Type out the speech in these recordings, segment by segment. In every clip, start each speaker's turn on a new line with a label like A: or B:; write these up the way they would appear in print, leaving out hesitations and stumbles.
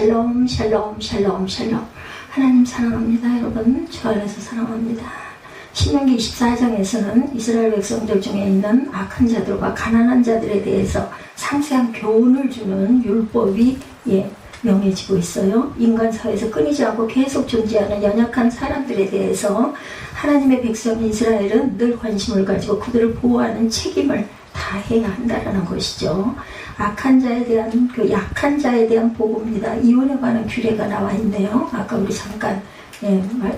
A: 샬롬 샬롬 샬롬 샬롬. 하나님 사랑합니다. 여러분 주 안에서 사랑합니다. 신명기 24장에서는 이스라엘 백성들 중에 있는 악한 자들과 가난한 자들에 대해서 상세한 교훈을 주는 율법이 명해지고 있어요. 인간 사회에서 끊이지 않고 계속 존재하는 연약한 사람들에 대해서 하나님의 백성인 이스라엘은 늘 관심을 가지고 그들을 보호하는 책임을 다해야 한다라는 것이죠. 악한 자에 대한 약한 자에 대한 보호입니다. 이혼에 관한 규례가 나와 있네요. 아까 우리 잠깐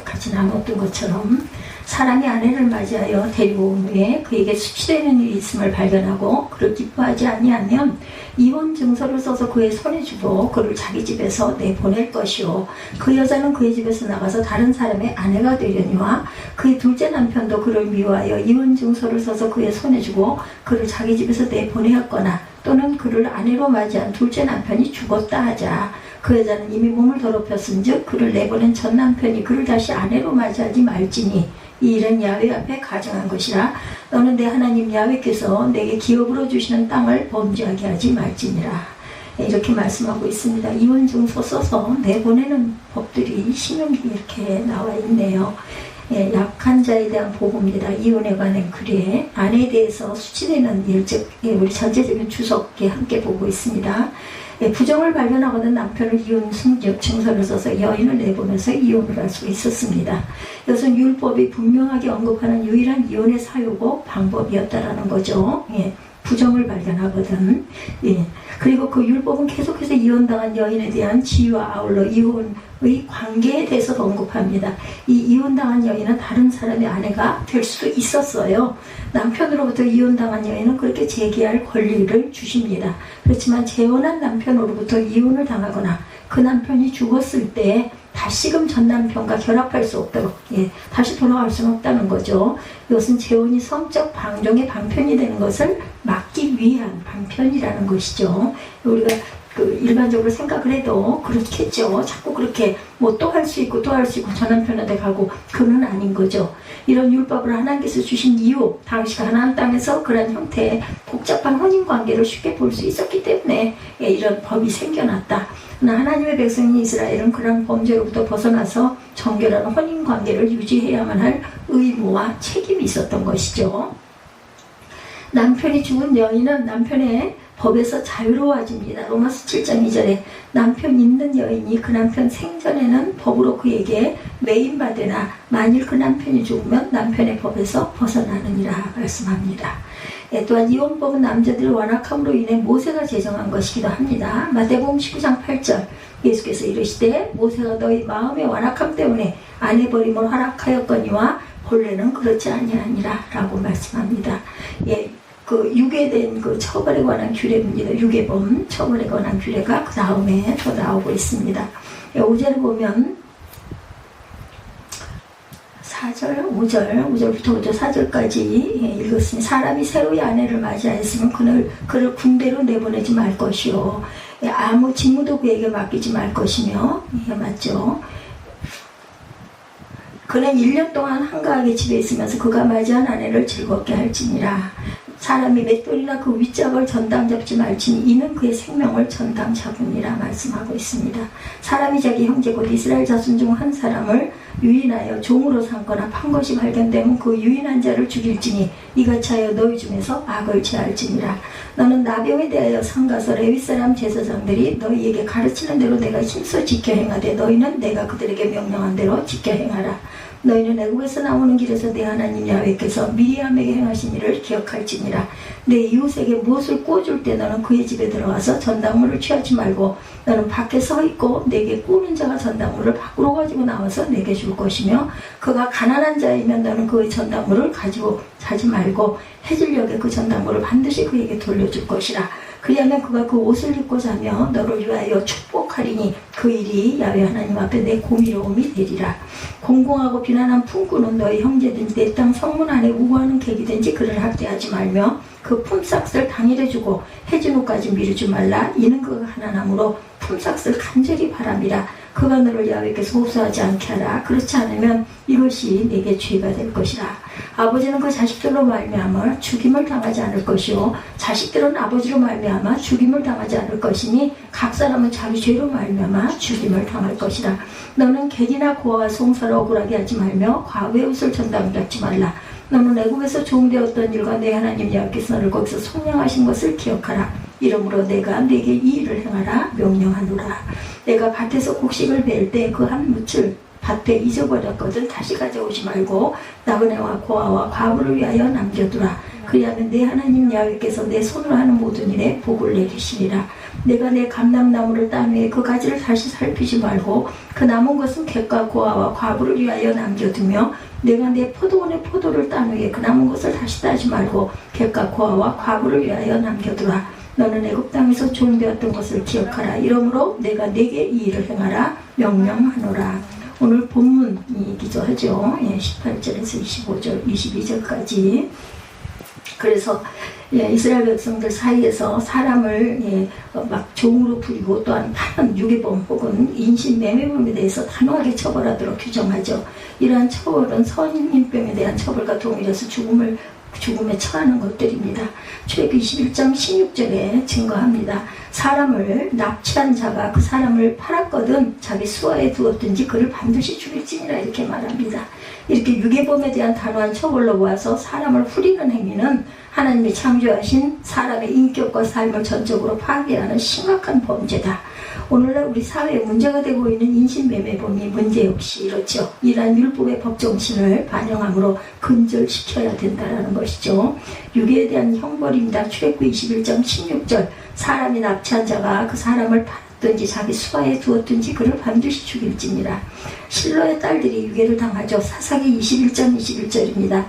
A: 같이 나눴던 것처럼 사랑의 아내를 맞이하여 데리고 온 후에 그에게 수치되는 일이 있음을 발견하고 그를 기뻐하지 아니하면 이혼 증서를 써서 그의 손에 주고 그를 자기 집에서 내보낼 것이요 그 여자는 그의 집에서 나가서 다른 사람의 아내가 되려니와 그의 둘째 남편도 그를 미워하여 이혼 증서를 써서 그의 손에 주고 그를 자기 집에서 내보내었거나 또는 그를 아내로 맞이한 둘째 남편이 죽었다 하자 그 여자는 이미 몸을 더럽혔은즉 그를 내보낸 전 남편이 그를 다시 아내로 맞이하지 말지니 이 일은 야훼 앞에 가정한 것이라 너는 내 하나님 야훼께서 내게 기업으로 주시는 땅을 범죄하게 하지 말지니라. 이렇게 말씀하고 있습니다. 이혼증서 써서 내보내는 법들이 신명기에 이렇게 나와 있네요. 약한 자에 대한 보호입니다. 이혼에 관한 규례, 아내에 대해서 수치되는 일, 즉 우리 전체적인 주석에 함께 보고 있습니다. 부정을 발견하거든 남편을 이혼 승적 증서를 써서 여인을 내보내서 이혼을 할 수 있었습니다. 이것은 율법이 분명하게 언급하는 유일한 이혼의 사유고 방법이었다라는 거죠. 부정을 발견하거든. 그리고 그 율법은 계속해서 이혼당한 여인에 대한 지위와 아울러 이혼의 관계에 대해서도 언급합니다. 이 이혼당한 여인은 다른 사람의 아내가 될 수도 있었어요. 남편으로부터 이혼당한 여인은 그렇게 재개할 권리를 주십니다. 그렇지만 재혼한 남편으로부터 이혼을 당하거나 그 남편이 죽었을 때 다시금 전 남편과 결합할 수 없도록 다시 돌아갈 수는 없다는 거죠. 이것은 재혼이 성적 방종의 방편이 되는 것을 막기 위한 방편이라는 것이죠. 우리가 일반적으로 생각을 해도 그렇겠죠. 자꾸 그렇게 뭐 또 할 수 있고 또 할 수 있고 전 남편한테 가고 그는 아닌 거죠. 이런 율법을 하나님께서 주신 이유, 당시 가나안 땅에서 그런 형태의 복잡한 혼인관계를 쉽게 볼 수 있었기 때문에 이런 법이 생겨났다. 하나님의 백성인 이스라엘은 그런 범죄로부터 벗어나서 정결한 혼인관계를 유지해야만 할 의무와 책임이 있었던 것이죠. 남편이 죽은 여인은 남편의 법에서 자유로워집니다. 로마서 7장 2절에 남편 있는 여인이 그 남편 생전에는 법으로 그에게 매임받으나 만일 그 남편이 죽으면 남편의 법에서 벗어나느니라 말씀합니다. 또한 이혼법은 남자들의 완악함으로 인해 모세가 제정한 것이기도 합니다. 마태복음 19장 8절 예수께서 이르시되 모세가 너희 마음의 완악함 때문에 아내 버림을 허락하였거니와 본래는 그렇지 아니하니라 라고 말씀합니다. 그 유괴된 그 처벌에 관한 규례입니다. 유괴범 처벌에 관한 규례가 그 다음에 더 나오고 있습니다. 5절을 보면 5절부터 4절까지 읽었으니 사람이 새로이 아내를 맞이하였으면 그를 군대로 내보내지 말 것이요 아무 직무도 그에게 맡기지 말 것이며 맞죠. 그는 1년 동안 한가하게 집에 있으면서 그가 맞이한 아내를 즐겁게 할지니라. 사람이 맷돌이나 그 윗짝을 전당 잡지 말지니 이는 그의 생명을 전당 잡으니라 말씀하고 있습니다. 사람이 자기 형제 곧 이스라엘 자손 중 한 사람을 유인하여 종으로 삼거나 판 것이 발견되면 그 유인한 자를 죽일지니 이같이 하여 너희 중에서 악을 제할지니라. 너는 나병에 대하여 상가서 레위 사람 제사장들이 너희에게 가르치는 대로 내가 힘써 지켜 행하되 너희는 내가 그들에게 명령한 대로 지켜 행하라. 너희는 애국에서 나오는 길에서 내 하나님 야훼께서 미리암에게 행하신 일을 기억할지니라. 내 이웃에게 무엇을 구워줄 때 너는 그의 집에 들어가서 전당물을 취하지 말고 너는 밖에 서 있고 내게 구우는 자가 전당물을 밖으로 가지고 나와서 내게 줄 것이며 그가 가난한 자이면 너는 그의 전당물을 가지고 자지 말고 해질녘에 그 전당물을 반드시 그에게 돌려줄 것이라. 그리하면 그가 그 옷을 입고 자며 너를 위하여 축복하리니 그 일이 야훼 하나님 앞에 내 공의로움이 되리라. 공공하고 비난한 품꾼은 너희 형제든지 내 땅 성문 안에 우고하는 객이든지 그를 학대하지 말며 그 품삯을 당일에 주고 해진 후까지 미루지 말라. 이는 그가 가난함으로 품삯을 간절히 바람이라. 그가 너를 야훼께서 호소하지 않게 하라. 그렇지 않으면 이것이 내게 죄가 될 것이라. 아버지는 그 자식들로 말미암아 죽임을 당하지 않을 것이요 자식들은 아버지로 말미암아 죽임을 당하지 않을 것이니 각 사람은 자기 죄로 말미암아 죽임을 당할 것이라. 너는 객이나 고아와 송사를 억울하게 하지 말며 과부의 옷을 전당을 닦지 말라. 너는 애국에서 종되었던 일과 내 하나님 여호와께서 너를 거기서 속량하신 것을 기억하라. 이러므로 내가 네게 이 일을 행하라 명령하노라. 내가 밭에서 곡식을 벨 때 그 한 묻을 밭에 잊어버렸거든 다시 가져오지 말고 나그네와 고아와 과부를 위하여 남겨두라. 그리하면 내 하나님 야훼께서 내 손으로 하는 모든 일에 복을 내리시리라. 내가 내 감람나무를 딴 후에 그 가지를 다시 살피지 말고 그 남은 것은 객과 고아와 과부를 위하여 남겨두며 내가 내 포도원의 포도를 딴 후에 그 남은 것을 다시 따지 말고 객과 고아와 과부를 위하여 남겨두라. 너는 애굽 땅에서 종되었던 것을 기억하라. 이러므로 내가 네게 이 일을 행하라 명령하노라. 오늘 본문이기도 하죠. 18절에서 25절, 22절까지. 그래서 이스라엘 백성들 사이에서 사람을 막 종으로 부리고 또한 파는 유괴범 혹은 인신매매범에 대해서 단호하게 처벌하도록 규정하죠. 이러한 처벌은 선인병에 대한 처벌과 동일해서 죽음에 처하는 것들입니다. 출애굽기 21장 16절에 증거합니다. 사람을 납치한 자가 그 사람을 팔았거든 자기 수하에 두었든지 그를 반드시 죽일지니라 이렇게 말합니다. 이렇게 유괴범에 대한 단호한 처벌로 보아서 사람을 후리는 행위는 하나님이 창조하신 사람의 인격과 삶을 전적으로 파괴하는 심각한 범죄다. 오늘날 우리 사회에 문제가 되고 있는 인신매매범이 문제 역시 이렇죠. 이러한 율법의 법정신을 반영함으로 근절시켜야 된다는 것이죠. 유괴에 대한 형벌입니다. 출애굽기 21장 16절 사람이 납치한 자가 그 사람을 팔았든지 자기 수하에 두었든지 그를 반드시 죽일지니라. 실로의 딸들이 유괴를 당하죠. 사사기 21장 21절입니다.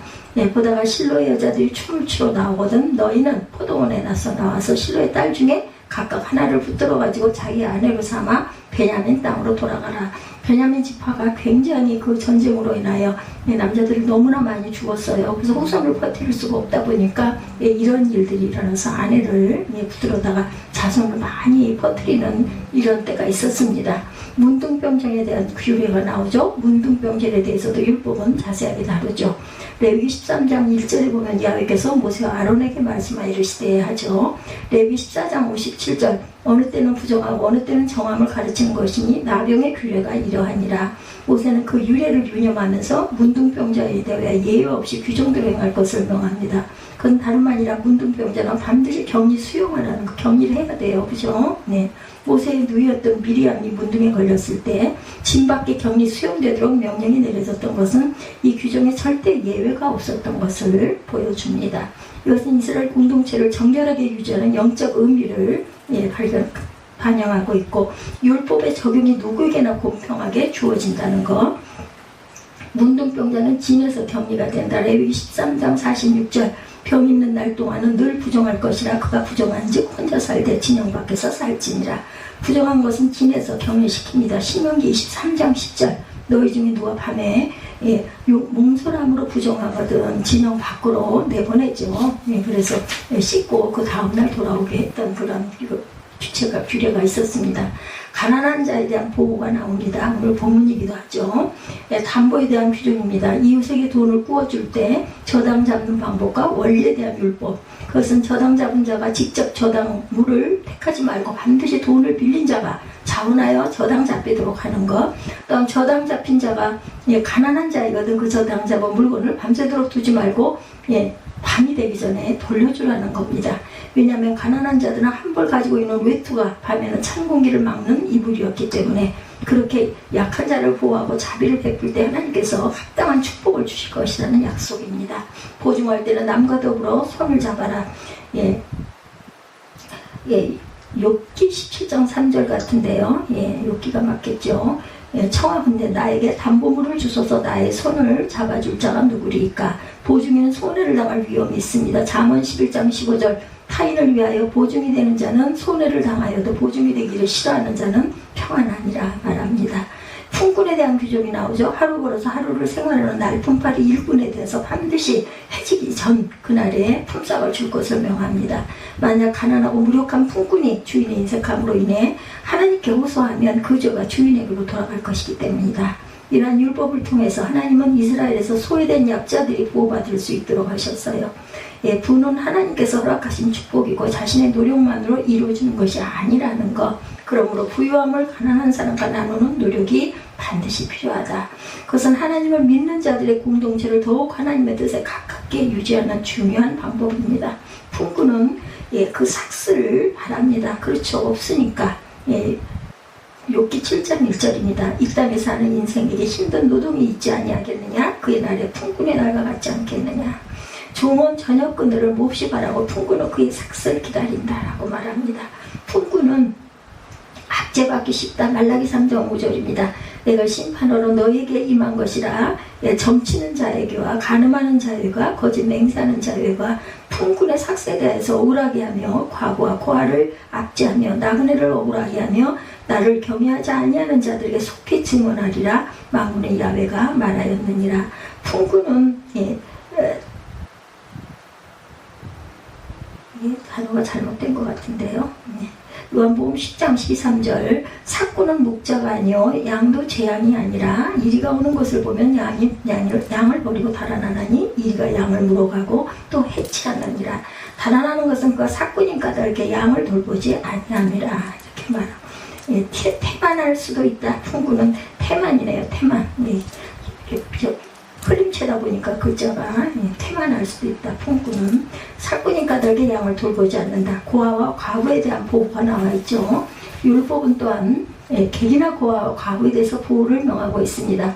A: 보다가 실로의 여자들이 춤을 추러 나오거든 너희는 포도원에 나와서 실로의 딸 중에 각각 하나를 붙들어 가지고 자기 아내로 삼아 베냐민 땅으로 돌아가라. 베냐민 지파가 굉장히 그 전쟁으로 인하여 남자들이 너무나 많이 죽었어요. 그래서 후손을 퍼뜨릴 수가 없다 보니까 이런 일들이 일어나서 아내를 붙들어다가 자손을 많이 퍼뜨리는 이런 때가 있었습니다. 문둥병절에 대한 규례가 나오죠. 문둥병절에 대해서도 율법은 자세하게 다루죠. 레위기 13장 1절에 보면 야훼께서 모세와 아론에게 말씀하여 이르시되 하죠. 레위기 14장 57절 어느 때는 부정하고 어느 때는 정함을 가르치는 것이니 나병의 규례가 이러하니라. 모세는 그 유례를 유념하면서 문둥병자에 대해 예외 없이 규정대로 행할 것을 명합니다. 그건 다름 아니라 문둥병자는 반드시 격리 수용하라는 그 격리를 해야 돼요. 그죠? 네. 모세의 누이였던 미리암이 문둥에 걸렸을 때 진밖에 격리 수용되도록 명령이 내려졌던 것은 이 규정에 절대 예외가 없었던 것을 보여줍니다. 이것은 이스라엘 공동체를 정결하게 유지하는 영적 의미를 반영하고 있고 율법의 적용이 누구에게나 공평하게 주어진다는 것. 문둥병자는 진에서 격리가 된다. 레위기 13장 46절 병 있는 날 동안은 늘 부정할 것이라 그가 부정한 즉 혼자 살되 진영 밖에서 살지니라. 부정한 것은 진에서 격리시킵니다. 신명기 23장 10절 너희 중에 누가 밤에 몽솔함으로 부정하거든 진영 밖으로 내보내죠. 그래서 씻고 그 다음날 돌아오게 했던 그런 규례가 있었습니다. 가난한 자에 대한 보호가 나옵니다. 오늘 본문이기도 하죠. 담보에 대한 규정입니다. 이웃에게 돈을 구워줄 때 저당 잡는 방법과 원리에 대한 율법. 그것은 저당 잡은 자가 직접 저당물을 택하지 말고 반드시 돈을 빌린 자가 자원하여 저당 잡히도록 하는 것. 또한 저당 잡힌 자가 가난한 자이거든 그 저당 잡은 물건을 밤새도록 두지 말고 밤이 되기 전에 돌려주라는 겁니다. 왜냐하면 가난한 자들은 한 벌 가지고 있는 외투가 밤에는 찬 공기를 막는 이불이었기 때문에 그렇게 약한 자를 보호하고 자비를 베풀 때 하나님께서 합당한 축복을 주실 것이라는 약속입니다. 보증할 때는 남과 더불어 손을 잡아라. 욥기 17장 3절 같은데요. 욥기가 맞겠죠. 청하건대 나에게 담보물을 주소서 나의 손을 잡아줄 자가 누구리까. 보증인은 손해를 당할 위험이 있습니다. 잠언 11장 15절 타인을 위하여 보증이 되는 자는 손해를 당하여도 보증이 되기를 싫어하는 자는 평안하니라 말합니다. 품꾼에 대한 규정이 나오죠. 하루 걸어서 하루를 생활하는 날 품팔이 일꾼에 대해서 반드시 해지기 전 그날에 품삯을 줄 것을 명합니다. 만약 가난하고 무력한 품꾼이 주인의 인색함으로 인해 하나님께 호소하면 그 죄가 주인에게로 돌아갈 것이기 때문이다. 이러한 율법을 통해서 하나님은 이스라엘에서 소외된 약자들이 보호받을 수 있도록 하셨어요. 예, 부는 하나님께서 허락하신 축복이고 자신의 노력만으로 이루어지는 것이 아니라는 것. 그러므로 부유함을 가난한 사람과 나누는 노력이 반드시 필요하다. 그것은 하나님을 믿는 자들의 공동체를 더욱 하나님의 뜻에 가깝게 유지하는 중요한 방법입니다. 풍구는 그 삭스를 바랍니다. 그렇죠. 없으니까. 욥기 7장 1절입니다. 이 땅에 사는 인생에게 힘든 노동이 있지 아니하겠느냐? 그의 날에 풍군의 날과 같지 않겠느냐? 종은 저녁 그늘을 몹시 바라고 풍구는 그의 삭스를 기다린다라고 말합니다. 풍구는 압제받기 쉽다. 말라기 3장 5절입니다. 내가 심판으로 너에게 임한 것이라. 점치는 자에게와 간음하는 자에게와 거짓 맹세하는 자에게와 풍군의 삭스에 대해서 억울하게 하며 과부와 고아를 압제하며 나그네를 억울하게 하며 나를 경외하지 아니하는 자들에게 속히 증언하리라. 만군의 야훼가 말하였느니라. 풍구는 이게 단어가 잘못된 것 같은데요. 요한복음 10장 13절 삭구는 목자가 아니요 양도 재앙이 아니라 이리가 오는 것을 보면 양을 버리고 달아나나니 이리가 양을 물어가고 또 해치하느니라. 달아나는 것은 그가 삭구님 까닭에 양을 돌보지 아니함이라. 이렇게 말합니다. 태만할 수도 있다. 풍구는 태만이네요. 태만. 흘림체다 보니까 글자가 태만할 수도 있다. 풍구는 삭구님 까닭에 양을 돌보지 않는다. 고아와 과부에 대한 보호가 나와 있죠. 율법은 또한 객이나 고아와 과부에 대해서 보호를 명하고 있습니다.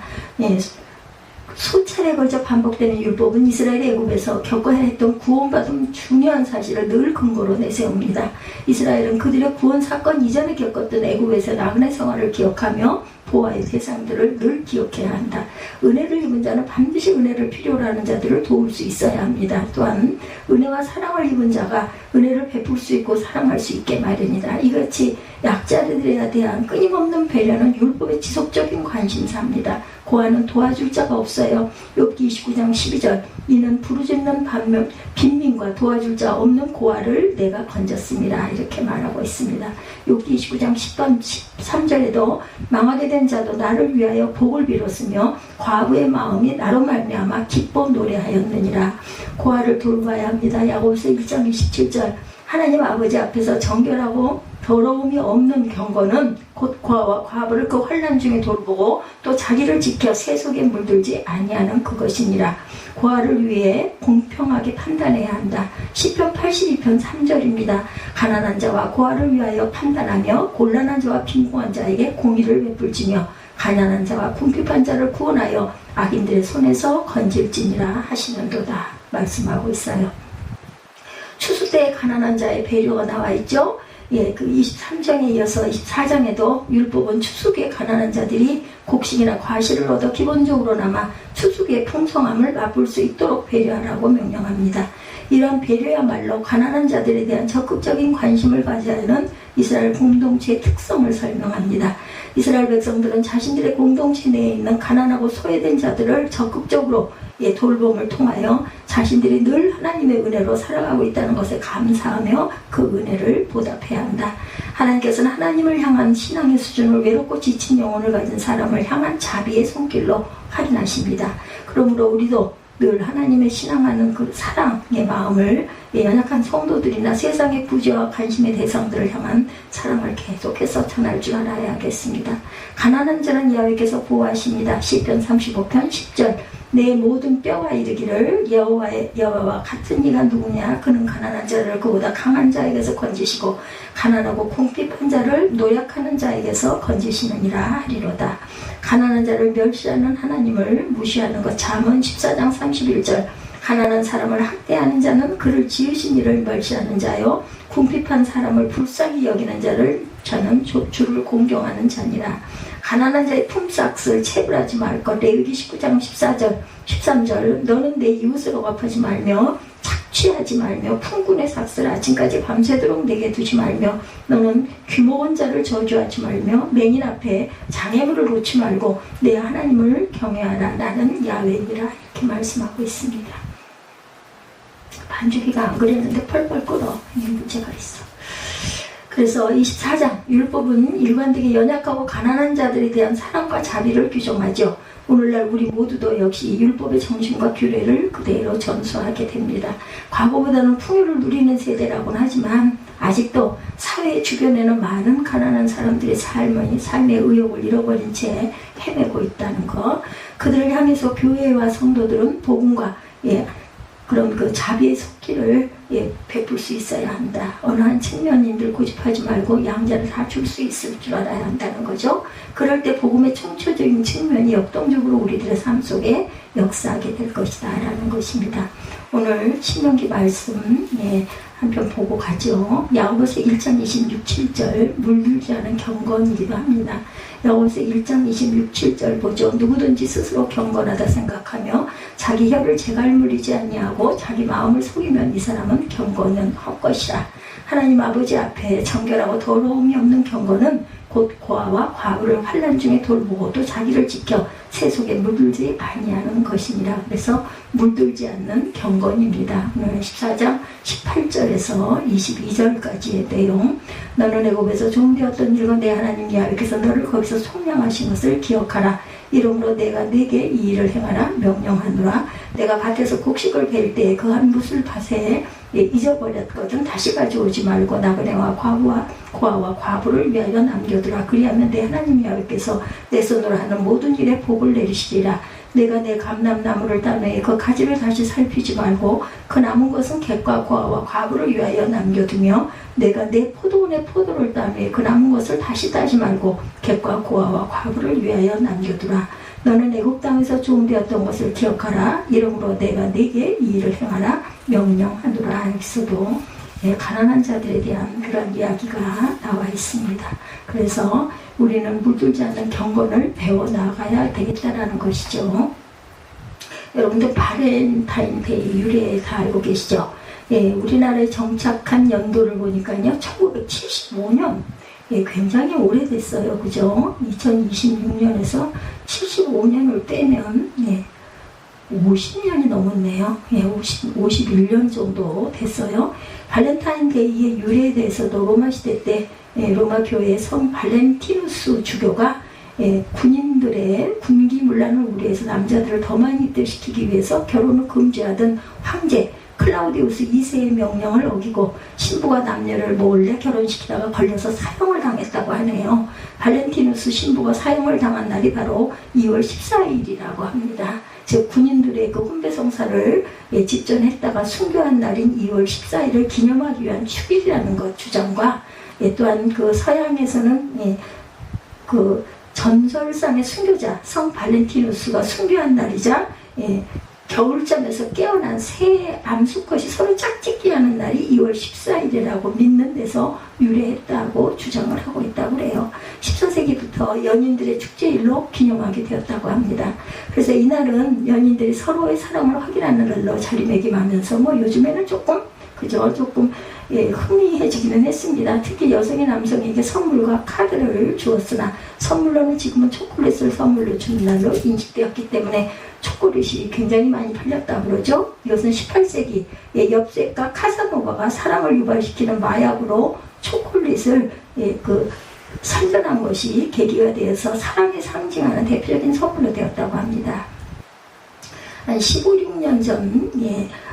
A: 수차례 걸쳐 반복되는 율법은 이스라엘 애굽에서 겪어야 했던 구원받은 중요한 사실을 늘 근거로 내세웁니다. 이스라엘은 그들의 구원 사건 이전에 겪었던 애굽에서 나그네 생활을 기억하며 보호의 대상들을 늘 기억해야 한다. 은혜를 입은 자는 반드시 은혜를 필요로 하는 자들을 도울 수 있어야 합니다. 또한 은혜와 사랑을 입은 자가 은혜를 베풀 수 있고 사랑할 수 있게 마련이다. 이같이 약자들에 대한 끊임없는 배려는 율법의 지속적인 관심사입니다. 고아는 도와줄 자가 없어요. 욥기 29장 12절 이는 부르짖는 빈민과 도와줄 자 없는 고아를 내가 건졌습니다. 이렇게 말하고 있습니다. 욥기 29장 13절에도 망하게 된 자도 나를 위하여 복을 빌었으며 과부의 마음이 나로 말미암아 기뻐 노래하였느니라. 고아를 돌봐야 합니다. 야고보서 1장 27절 하나님 아버지 앞에서 정결하고 더러움이 없는 경건은 곧 고아와 과부를 그 환난 중에 돌보고 또 자기를 지켜 세속에 물들지 아니하는 그것이니라. 고아를 위해 공평하게 판단해야 한다. 시편 82편 3절입니다. 가난한 자와 고아를 위하여 판단하며 곤란한 자와 빈곤한 자에게 공의를 베풀지며 가난한 자와 궁핍한 자를 구원하여 악인들의 손에서 건질지니라 하시는도다 말씀하고 있어요. 추수 때 가난한 자의 배려가 나와 있죠. 그 23장에 이어서 24장에도 율법은 추수기에 가난한 자들이 곡식이나 과실을 얻어 기본적으로나마 추수기의 풍성함을 맛볼 수 있도록 배려하라고 명령합니다. 이러한 배려야말로 가난한 자들에 대한 적극적인 관심을 가져야 하는 이스라엘 공동체의 특성을 설명합니다. 이스라엘 백성들은 자신들의 공동체 내에 있는 가난하고 소외된 자들을 적극적으로 돌봄을 통하여 자신들이 늘 하나님의 은혜로 살아가고 있다는 것에 감사하며 그 은혜를 보답해야 한다. 하나님께서는 하나님을 향한 신앙의 수준을 외롭고 지친 영혼을 가진 사람을 향한 자비의 손길로 할인하십니다. 그러므로 우리도 늘 하나님의 신앙하는 그 사랑의 마음을 연약한 성도들이나 세상의 부재와 관심의 대상들을 향한 사랑을 계속해서 전할 줄 알아야겠습니다. 가난한 자는 야훼께서 보호하십니다. 시편 35편 10절 내 모든 뼈가 이르기를 여호와와 같은 이가 누구냐. 그는 가난한 자를 그보다 강한 자에게서 건지시고 가난하고 궁핍한 자를 노약하는 자에게서 건지시느니라 하리로다. 가난한 자를 멸시하는 하나님을 무시하는 것. 잠언 14장 31절 가난한 사람을 학대하는 자는 그를 지으신 이를 멸시하는 자요 궁핍한 사람을 불쌍히 여기는 자를 저는 주를 공경하는 자니라. 가난한 자의 품삯을 체불하지 말 것. 레위기 19장 14절 13절 너는 내 이웃을 억압하지 말며 착취하지 말며 풍군의 삭스를 아침까지 밤새도록 내게 두지 말며 너는 귀모한 자를 저주하지 말며 맹인 앞에 장애물을 놓지 말고 내 하나님을 경외하라. 나는 야훼니라. 이렇게 말씀하고 있습니다. 반주기가 안 그랬는데 펄펄 끓어. 문제가 있어. 그래서 24장 율법은 일관되게 연약하고 가난한 자들에 대한 사랑과 자비를 규정하죠. 오늘날 우리 모두도 역시 율법의 정신과 규례를 그대로 전수하게 됩니다. 과거보다는 풍요를 누리는 세대라고는 하지만 아직도 사회 주변에는 많은 가난한 사람들의 삶의 의욕을 잃어버린 채 헤매고 있다는 것. 그들을 향해서 교회와 성도들은 복음과 그런 그 자비의 속기를 베풀 수 있어야 한다. 어느 한 측면인들 고집하지 말고 양자를 다 줄 수 있을 줄 알아야 한다는 거죠. 그럴 때 복음의 총체적인 측면이 역동적으로 우리들의 삶 속에 역사하게 될 것이다 라는 것입니다. 오늘 신명기 말씀 한 편 보고 가죠. 야고보서 1장 26, 7절 물들지 않은 경건이기도 합니다. 야고보서 1장 26, 7절 보죠. 누구든지 스스로 경건하다 생각하며 자기 혀를 재갈 물리지 아니하고 자기 마음을 속이면 이 사람은 경건은 헛것이라. 하나님 아버지 앞에 정결하고 더러움이 없는 경건은 곧 고아와 과부를 환난 중에 돌보고 또 자기를 지켜 새 속에 물들지 아니하는 것이니라. 그래서 물들지 않는 경건입니다. 오늘 14장 18절에서 22절까지의 내용. 너는 애굽에서 종되었던 일과 내 하나님 여호와께서 너를 거기서 속량하신 것을 기억하라. 이러므로 내가 네게 이 일을 행하라 명령하노라. 내가 밭에서 곡식을 벨 때에 그 한 붓을 밭에 잊어버렸거든 다시 가져오지 말고 나그네와 고아와 과부를 위하여 남겨두라. 그리하면 내 하나님 여호와께서 내 손으로 하는 모든 일에 복을 내리시리라. 내가 내 감람나무를 따내 그 가지를 다시 살피지 말고 그 남은 것은 객과 고아와 과부를 위하여 남겨두며 내가 내 포도원의 포도를 따내 그 남은 것을 다시 따지 말고 객과 고아와 과부를 위하여 남겨두라. 너는 애굽 땅에서 종되었던 것을 기억하라. 이러므로 내가 네게 이 일을 행하라 명령하노라. 여기서도 가난한 자들에 대한 그런 이야기가 나와 있습니다. 그래서 우리는 물들지 않는 경건을 배워나가야 되겠다라는 것이죠. 여러분들 발렌타인데이 유래 다 알고 계시죠? 우리나라에 정착한 연도를 보니까요 1975년 굉장히 오래됐어요. 그죠? 2026년에서 75년을 떼면 50년이 넘었네요. 51년 정도 됐어요. 발렌타인데이의 유래에 대해서도 로마 시대 때 로마 교회의 성 발렌티누스 주교가 군인들의 군기문란을 우려해서 남자들을 더 많이 입대시키기 위해서 결혼을 금지하던 황제 클라우디우스 2세의 명령을 어기고 신부가 남녀를 몰래 결혼시키다가 걸려서 사형을 당했다고 하네요. 발렌티누스 신부가 사형을 당한 날이 바로 2월 14일이라고 합니다. 즉 군인들의 그 훈배성사를 집전했다가 순교한 날인 2월 14일을 기념하기 위한 축일이라는 것 주장과 또한 그 서양에서는 그 전설상의 순교자 성 발렌티누스가 순교한 날이자 겨울잠에서 깨어난 새 암수컷이 서로 짝짓기 하는 날이 2월 14일이라고 믿는 데서 유래했다고 주장을 하고 있다고 그래요. 14세기부터 연인들의 축제일로 기념하게 되었다고 합니다. 그래서 이날은 연인들이 서로의 사랑을 확인하는 날로 자리매김하면서 요즘에는 조금 흥미해지기는 했습니다. 특히 여성이 남성에게 선물과 카드를 주었으나 선물로는 지금은 초콜릿을 선물로 주는 날로 인식되었기 때문에 초콜릿이 굉장히 많이 팔렸다고 그러죠. 이것은 18세기 엽색과 카사노바가 사랑을 유발시키는 마약으로 초콜릿을 선전한 것이 계기가 되어서 사랑을 상징하는 대표적인 선물로 되었다고 합니다. 한 16년 전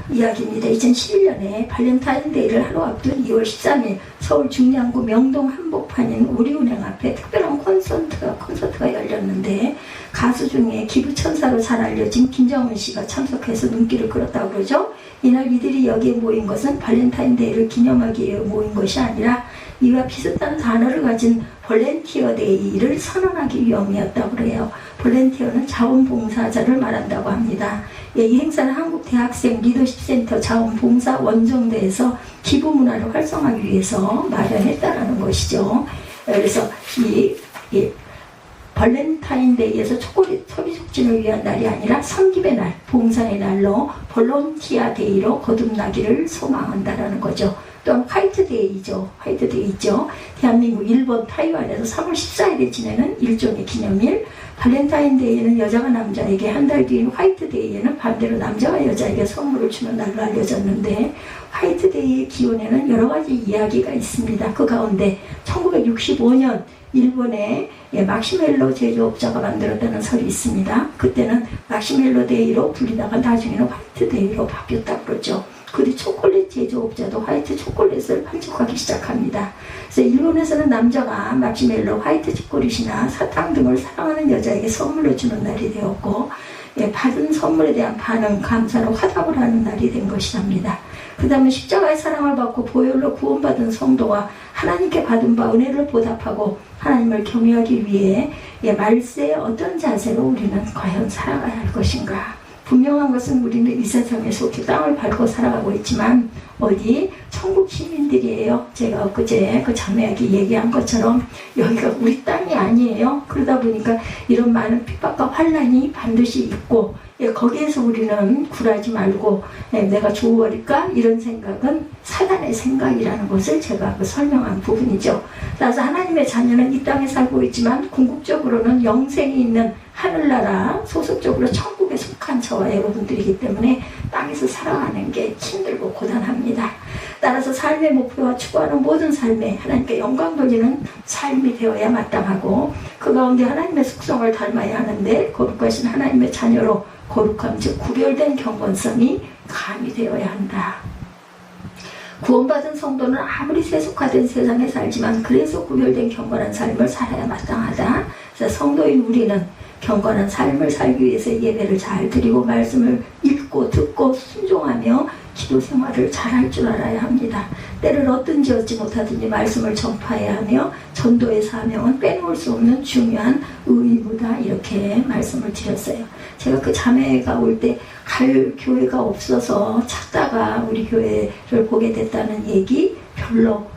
A: 이야기입니다. 2011년에 발렌타인데이를 하루 앞둔 2월 13일 서울 중량구 명동 한복판인 우리은행 앞에 특별한 콘서트가 열렸는데 가수 중에 기부천사로 잘 알려진 김정은 씨가 참석해서 눈길을 끌었다고 그러죠. 이날 이들이 여기에 모인 것은 발렌타인데이를 기념하기 위해 모인 것이 아니라 이와 비슷한 단어를 가진 볼런티어 데이를 선언하기 위함이었다고 그래요. 볼런티어는 자원봉사자를 말한다고 합니다. 이 행사는 한국대학생 리더십센터 자원봉사 원정대에서 기부 문화를 활성화하기 위해서 마련했다라는 것이죠. 그래서 이 발렌타인데이에서 초콜릿 소비 촉진을 위한 날이 아니라 섬김의 날, 봉사의 날로 볼런티아 데이로 거듭나기를 소망한다라는 거죠. 또한 화이트데이죠. 화이트데이 있죠. 대한민국, 일본, 타이완에서 3월 14일에 지내는 일종의 기념일. 발렌타인데이는 여자가 남자에게, 한 달 뒤인 화이트데이에는 반대로 남자가 여자에게 선물을 주는 날로 알려졌는데, 화이트데이의 기원에는 여러 가지 이야기가 있습니다. 그 가운데 1965년 일본의 마시멜로 제조업자가 만들었다는 설이 있습니다. 그때는 마시멜로 데이로 불리다가 나중에는 화이트 데이로 바뀌었다고 그러죠. 그 뒤 초콜릿 제조업자도 화이트 초콜릿을 판촉하기 시작합니다. 그래서 일본에서는 남자가 마시멜로, 화이트 초콜릿이나 사탕 등을 사랑하는 여자에게 선물로 주는 날이 되었고, 받은 선물에 대한 반응, 감사로 화답을 하는 날이 된 것이랍니다. 그 다음에 십자가의 사랑을 받고 보혈로 구원받은 성도가 하나님께 받은 바 은혜를 보답하고 하나님을 경외하기 위해 말세에 어떤 자세로 우리는 과연 살아가야 할 것인가. 분명한 것은 우리는 이 세상에서 이렇게 땅을 밟고 살아가고 있지만 어디 천국 시민들이에요. 제가 엊그제 그 자매에게 얘기한 것처럼 여기가 우리 땅이 아니에요. 그러다 보니까 이런 많은 핍박과 환난이 반드시 있고, 거기에서 우리는 굴하지 말고 내가 좋으리까 이런 생각은 사단의 생각이라는 것을 제가 설명한 부분이죠. 따라서 하나님의 자녀는 이 땅에 살고 있지만 궁극적으로는 영생이 있는 하늘나라 소속적으로 천국에 속한 저와 여러분들이기 때문에 땅에서 살아가는 게 힘들고 고단합니다. 따라서 삶의 목표와 추구하는 모든 삶에 하나님께 영광 돌리는 삶이 되어야 마땅하고, 그 가운데 하나님의 속성을 닮아야 하는데 거룩하신 하나님의 자녀로 거룩함, 즉 구별된 경건성이 가미되어야 한다. 구원받은 성도는 아무리 세속화된 세상에 살지만 그래서 구별된 경건한 삶을 살아야 마땅하다. 그래서 성도인 우리는 경건한 삶을 살기 위해서 예배를 잘 드리고 말씀을 읽고 듣고 순종하며 기도 생활을 잘할 줄 알아야 합니다. 때를 얻든지 얻지 못하든지 말씀을 전파해야 하며 전도의 사명은 빼놓을 수 없는 중요한 의무다, 이렇게 말씀을 드렸어요. 제가 그 자매가 올 때 갈 교회가 없어서 찾다가 우리 교회를 보게 됐다는 얘기 별로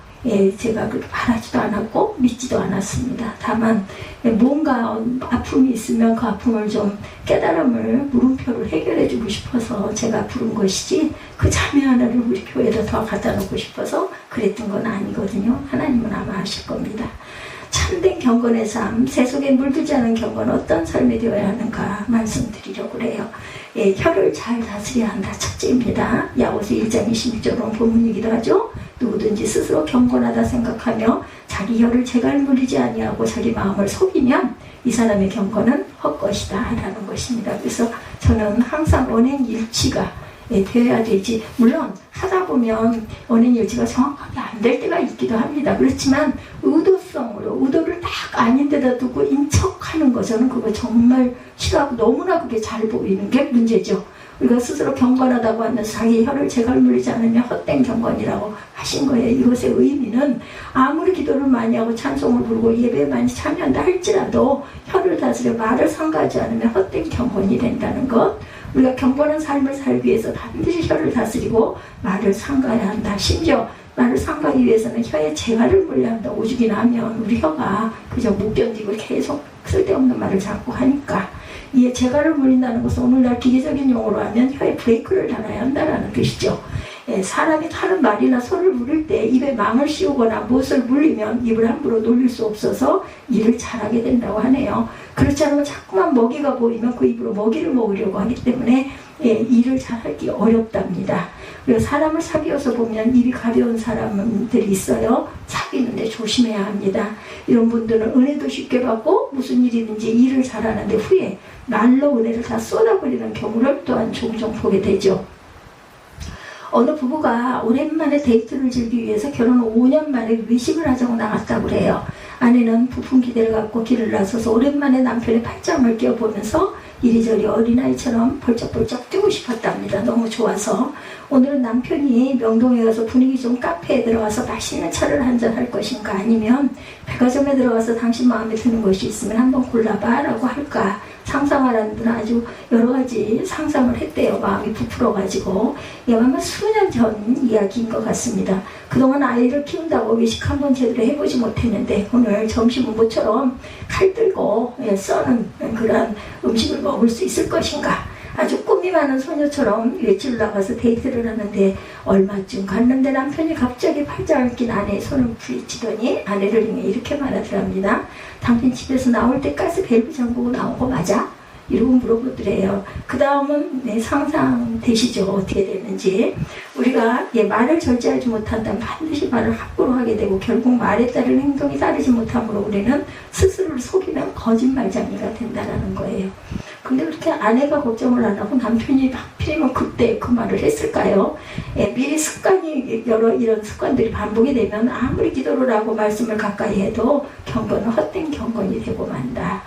A: 제가 그렇게 바라지도 않았고 믿지도 않았습니다. 다만 뭔가 아픔이 있으면 그 아픔을 좀 깨달음을 물음표를 해결해 주고 싶어서 제가 부른 것이지, 그 자매 하나를 우리 교회에다 더 갖다 놓고 싶어서 그랬던 건 아니거든요. 하나님은 아마 아실 겁니다. 참된 경건의 삶, 세속에 물들지 않은 경건, 어떤 삶이 되어야 하는가 말씀드리려고 그래요. 혀를 잘 다스려야 한다. 첫째입니다. 야고보서 1장 26절은 본문이기도 하죠. 누구든지 스스로 경건하다 생각하며 자기 혀를 재갈 물리지 아니하고 자기 마음을 속이면 이 사람의 경건은 헛것이다 라는 것입니다. 그래서 저는 항상 언행일치가 되어야 되지, 물론 하다 보면 언행일치가 정확하게 안 될 때가 있기도 합니다. 그렇지만 의도성으로 의도를 딱 아닌 데다 두고 인척하는 거, 저는 그거 정말 싫어하고 너무나 그게 잘 보이는 게 문제죠. 우리가 스스로 경건하다고 하면서 자기 혀를 재갈 물리지 않으면 헛된 경건이라고 하신 거예요. 이것의 의미는 아무리 기도를 많이 하고 찬송을 부르고 예배에 많이 참여한다 할지라도 혀를 다스려 말을 삼가하지 않으면 헛된 경건이 된다는 것. 우리가 경건한 삶을 살기 위해서 반드시 혀를 다스리고 말을 삼가야 한다. 심지어 말을 삼가기 위해서는 혀에 재갈을 물려야 한다. 오죽이나 하면 우리 혀가 그저 못 견디고 계속 쓸데없는 말을 자꾸 하니까, 이에 재갈을 물린다는 것은 오늘날 기계적인 용어로 하면 혀에 브레이크를 달아야 한다는 뜻이죠. 사람이 하는 말이나 소리를 물을 때 입에 망을 씌우거나 무엇을 물리면 입을 함부로 놀릴 수 없어서 일을 잘하게 된다고 하네요. 그렇지 않으면 자꾸만 먹이가 보이면 그 입으로 먹이를 먹으려고 하기 때문에 일을 잘하기 어렵답니다. 그리고 사람을 사귀어서 보면 입이 가벼운 사람들이 있어요. 사귀는데 조심해야 합니다. 이런 분들은 은혜도 쉽게 받고 무슨 일이든지 일을 잘하는데 후에 말로 은혜를 다 쏟아버리는 경우를 또한 종종 보게 되죠. 어느 부부가 오랜만에 데이트를 즐기기 위해서 결혼 후 5년 만에 외식을 하자고 나갔다고 그래요. 아내는 부푼 기대를 갖고 길을 나서서 오랜만에 남편의 팔짱을 껴보면서 이리저리 어린아이처럼 벌쩍벌쩍 뛰고 싶었답니다. 너무 좋아서. 오늘은 남편이 명동에 가서 분위기 좋은 카페에 들어가서 맛있는 차를 한잔 할 것인가, 아니면 백화점에 들어가서 당신 마음에 드는 것이 있으면 한번 골라봐 라고 할까 상상하라는 분은 아주 여러 가지 상상을 했대요. 마음이 부풀어가지고. 아마 수년 전 이야기인 것 같습니다. 그동안 아이를 키운다고 외식 한번 제대로 해보지 못했는데 오늘 점심은 모처럼 칼 들고 써는 그런 음식을 먹을 수 있을 것인가, 아주 꿈 꿈이 많은 소녀처럼 외출 나가서 데이트를 하는데 얼마쯤 갔는데 남편이 갑자기 팔짱을 낀 아내의 손을 부딪히더니 아내를 향해 이렇게 말하더랍니다. 당신 집에서 나올 때 가스 밸브 잠그고 나온 거 맞아? 이러고 물어보더래요. 그 다음은 상상되시죠? 어떻게 됐는지. 우리가 말을 절제하지 못한다면 반드시 말을 함부로 하게 되고 결국 말에 따른 행동이 따르지 못함으로 우리는 스스로를 속이는 거짓말쟁이가 된다는 거예요. 근데 그렇게 아내가 걱정을 안 하고 남편이 하필이면 그때 그 말을 했을까요? 미리 습관이 여러 이런 습관들이 반복이 되면 아무리 기도를 하고 말씀을 가까이 해도 경건은 헛된 경건이 되고 만다.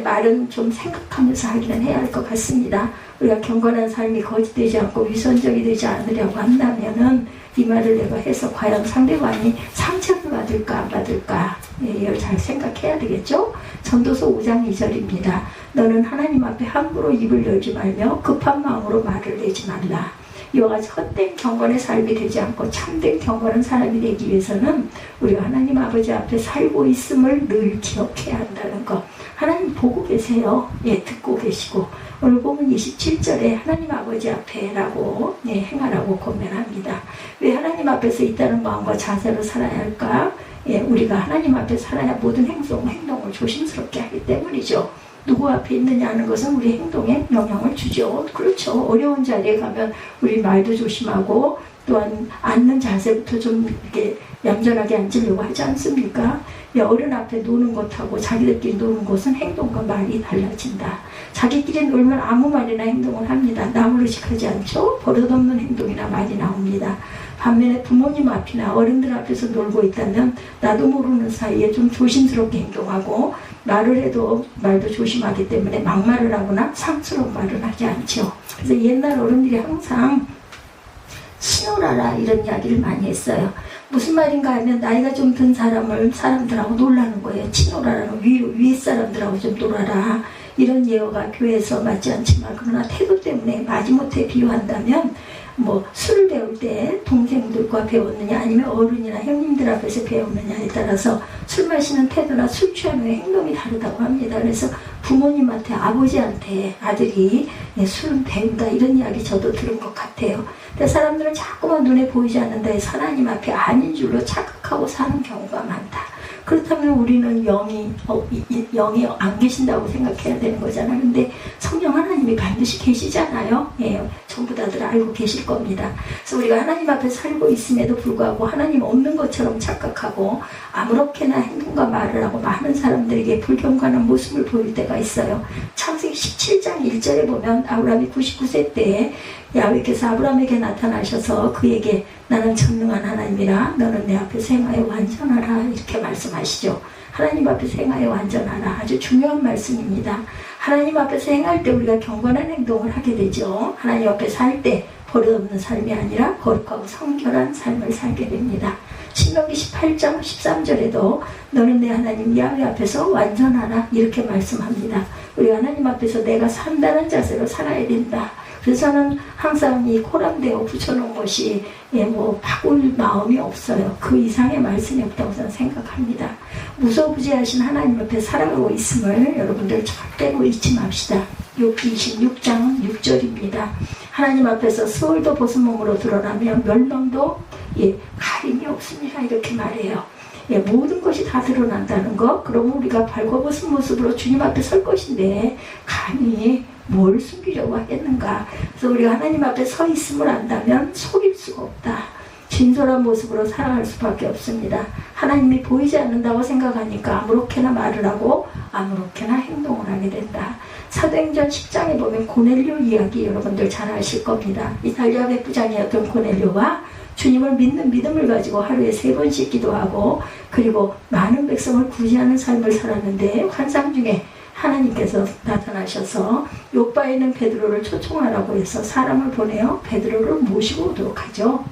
A: 말은 좀 생각하면서 하기는 해야 할 것 같습니다. 우리가 경건한 삶이 거짓되지 않고 위선적이 되지 않으려고 한다면은 이 말을 내가 해서 과연 상대방이 상처를 받을까 안 받을까 이걸 잘 생각해야 되겠죠. 전도서 5장 2절입니다. 너는 하나님 앞에 함부로 입을 열지 말며 급한 마음으로 말을 내지 말라. 이와 같이 헛된 경건의 삶이 되지 않고 참된 경건한 사람이 되기 위해서는 우리가 하나님 아버지 앞에 살고 있음을 늘 기억해야 한다는 것. 하나님 보고 계세요. 듣고 계시고 오늘 보면 27절에 하나님 아버지 앞에 라고 행하라고 권면합니다. 왜 하나님 앞에서 있다는 마음과 자세로 살아야 할까? 우리가 하나님 앞에 살아야 모든 행동을 조심스럽게 하기 때문이죠. 누구 앞에 있느냐 하는 것은 우리 행동에 영향을 주죠. 그렇죠. 어려운 자리에 가면 우리 말도 조심하고 또한 앉는 자세부터 좀 이렇게 얌전하게 앉으려고 하지 않습니까? 어른 앞에 노는 것하고 자기들끼리 노는 것은 행동과 말이 달라진다. 자기끼리 놀면 아무 말이나 행동을 합니다. 남을 의식하지 않죠? 버릇없는 행동이나 말이 나옵니다. 반면에 부모님 앞이나 어른들 앞에서 놀고 있다면 나도 모르는 사이에 좀 조심스럽게 행동하고 말을 해도 말도 조심하기 때문에 막말을 하거나 상스러운 말을 하지 않죠. 그래서 옛날 어른들이 항상 신호라라 이런 이야기를 많이 했어요. 무슨 말인가 하면 나이가 좀 든 사람들하고 놀라는 거예요. 치노라라는 위 사람들하고 좀 놀아라. 이런 예어가 교회에서 맞지 않지만 그러나 태도 때문에 마지못해 비유한다면 술을 배울 때 동생들과 배웠느냐 아니면 어른이나 형님들 앞에서 배웠느냐에 따라서 술 마시는 태도나 술 취한 후의 행동이 다르다고 합니다. 그래서 부모님한테 아버지한테 아들이 술은 배운다 이런 이야기 저도 들은 것 같아요. 근데 사람들은 자꾸만 눈에 보이지 않는다 해서 하나님 앞에 아닌 줄로 착각하고 사는 경우가 많다. 그렇다면 우리는 영이 안 계신다고 생각해야 되는 거잖아요. 근데 성령 하나님이 반드시 계시잖아요. 전부 다들 알고 계실 겁니다. 그래서 우리가 하나님 앞에 살고 있음에도 불구하고 하나님 없는 것처럼 착각하고 아무렇게나 행동과 말을 하고 많은 사람들에게 불경건한 모습을 보일 때가 있어요. 창세기 17장 1절에 보면 아브라함이 99세 때 야훼께서 아브라함에게 나타나셔서 그에게 나는 전능한 하나님이라 너는 내 앞에서 행하여 완전하라 이렇게 말씀하시죠. 하나님 앞에서 행하여 완전하라 아주 중요한 말씀입니다. 하나님 앞에서 행할 때 우리가 경건한 행동을 하게 되죠. 하나님 앞에 살 때 버릇없는 삶이 아니라 거룩하고 성결한 삶을 살게 됩니다. 신명기 18장 13절에도 너는 내 하나님 야훼 앞에서 완전하라 이렇게 말씀합니다. 우리가 하나님 앞에서 내가 산다는 자세로 살아야 된다. 그래서 저는 항상 이 코람되어 붙여놓은 것이 바꿀 마음이 없어요. 그 이상의 말씀이 없다고 저는 생각합니다. 무소부지하신 하나님 앞에 살아가고 있음을 여러분들 절대로 잊지 맙시다. 욥기 26장 6절입니다. 하나님 앞에서 수월도 벗은 몸으로 드러나며 멸망도 가림이 없습니다. 이렇게 말해요. 모든 것이 다 드러난다는 것. 그러면 우리가 발궈벗은 모습으로 주님 앞에 설 것인데 감히 뭘 숨기려고 하겠는가. 그래서 우리가 하나님 앞에 서 있음을 안다면 속일 수가 없다. 진솔한 모습으로 살아갈 수밖에 없습니다. 하나님이 보이지 않는다고 생각하니까 아무렇게나 말을 하고 아무렇게나 행동을 하게 된다. 사도행전 10장에 보면 고넬료 이야기 여러분들 잘 아실 겁니다. 이탈리아 백부장이었던 고넬료가 주님을 믿는 믿음을 가지고 하루에 3번씩 기도하고 그리고 많은 백성을 구제하는 삶을 살았는데 환상 중에 하나님께서 나타나셔서 요바에 있는 베드로를 초청하라고 해서 사람을 보내어 베드로를 모시고 오도록 하죠.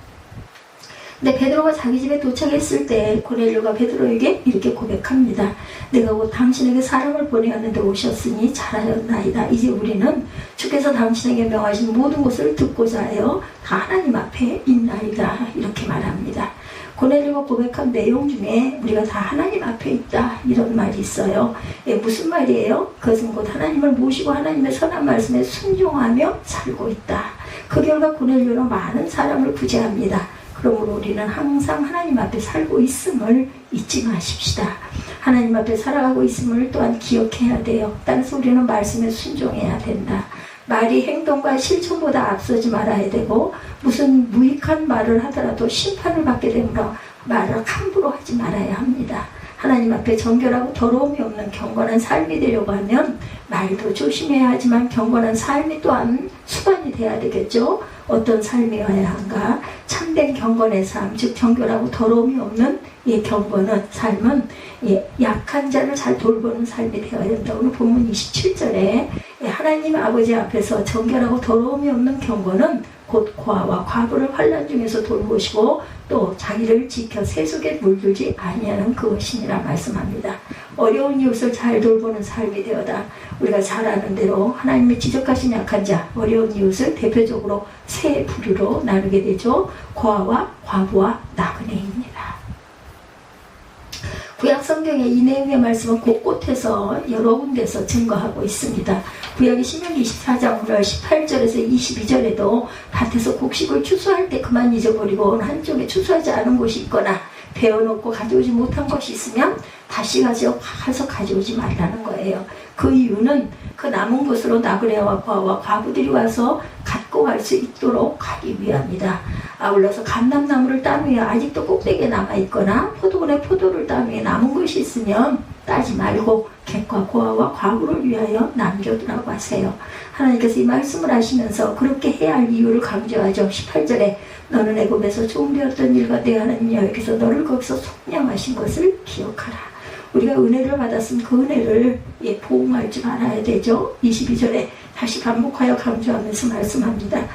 A: 근데 베드로가 자기 집에 도착했을 때 고넬료가 베드로에게 이렇게 고백합니다. 내가 곧 당신에게 사람을 보내었는데 오셨으니 잘하였나이다. 이제 우리는 주께서 당신에게 명하신 모든 것을 듣고자 하여 다 하나님 앞에 있나이다. 이렇게 말합니다. 고넬료가 고백한 내용 중에 우리가 다 하나님 앞에 있다 이런 말이 있어요. 예, 무슨 말이에요? 그것은 곧 하나님을 모시고 하나님의 선한 말씀에 순종하며 살고 있다. 그 결과 고넬료는 많은 사람을 구제합니다. 그러므로 우리는 항상 하나님 앞에 살고 있음을 잊지 마십시다. 하나님 앞에 살아가고 있음을 또한 기억해야 돼요. 따라서 우리는 말씀에 순종해야 된다. 말이 행동과 실천보다 앞서지 말아야 되고 무슨 무익한 말을 하더라도 심판을 받게 되므로 말을 함부로 하지 말아야 합니다. 하나님 앞에 정결하고 더러움이 없는 경건한 삶이 되려고 하면 말도 조심해야 하지만 경건한 삶이 또한 수반이 돼야 되겠죠. 어떤 삶이어야 한가? 참된 경건의 삶, 즉 정결하고 더러움이 없는 이 경건한 삶은 약한 자를 잘 돌보는 삶이 되어야 된다. 오늘 본문 27절에 하나님 아버지 앞에서 정결하고 더러움이 없는 경건은 곧 고아와 과부를 환난 중에서 돌보시고 또 자기를 지켜 세속에 물들지 아니하는 그것이니라 말씀합니다. 어려운 이웃을 잘 돌보는 삶이 되어다. 우리가 잘 아는 대로 하나님의 지적하신 약한 자, 어려운 이웃을 대표적으로 세 부류로 나누게 되죠. 고아와 과부와 나그네입니다. 구약 성경의 이 내용의 말씀은 곳곳에서 여러 군데서 증거하고 있습니다. 구약의 신명기 24장 18절에서 22절에도 밭에서 곡식을 추수할 때 그만 잊어버리고 한쪽에 추수하지 않은 곳이 있거나 베어놓고 가져오지 못한 것이 있으면 다시 가서 가져오지 말라는 거예요. 그 이유는 그 남은 곳으로 나그네와 고아와 과부들이 와서 갖고 갈 수 있도록 하기 위함이다. 아울러서 감람나무를 딴 후에 아직도 꼭대기에 남아있거나 포도원에 포도를 딴 후에 남은 것이 있으면 따지 말고 객과 고아와 과부를 위하여 남겨두라고 하세요. 하나님께서 이 말씀을 하시면서 그렇게 해야 할 이유를 강조하죠. 18절에 너는 애굽에서 종되었던 일과 내 하나님 여호와께서 너를 거기서 속량하신 것을 기억하라. 우리가 은혜를 받았으면 그 은혜를 보응할 줄 알아야 되죠. 22절에 다시 반복하여 강조하면서 말씀합니다.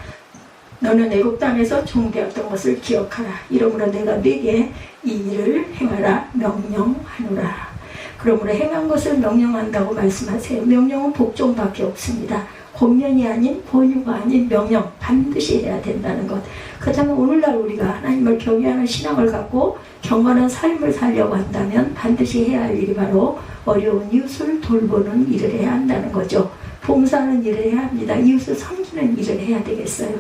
A: 너는 애굽 땅에서 종되었던 것을 기억하라. 이러므로 내가 네게 이 일을 행하라 명령하노라. 그러므로 행한 것을 명령한다고 말씀하세요. 명령은 복종밖에 없습니다. 권면이 아닌 권유가 아닌 명령, 반드시 해야 된다는 것. 그렇다면 오늘날 우리가 하나님을 경외하는 신앙을 갖고 경건한 삶을 살려고 한다면 반드시 해야 할 일이 바로 어려운 이웃을 돌보는 일을 해야 한다는 거죠. 봉사하는 일을 해야 합니다. 이웃을 섬기는 일을 해야 되겠어요.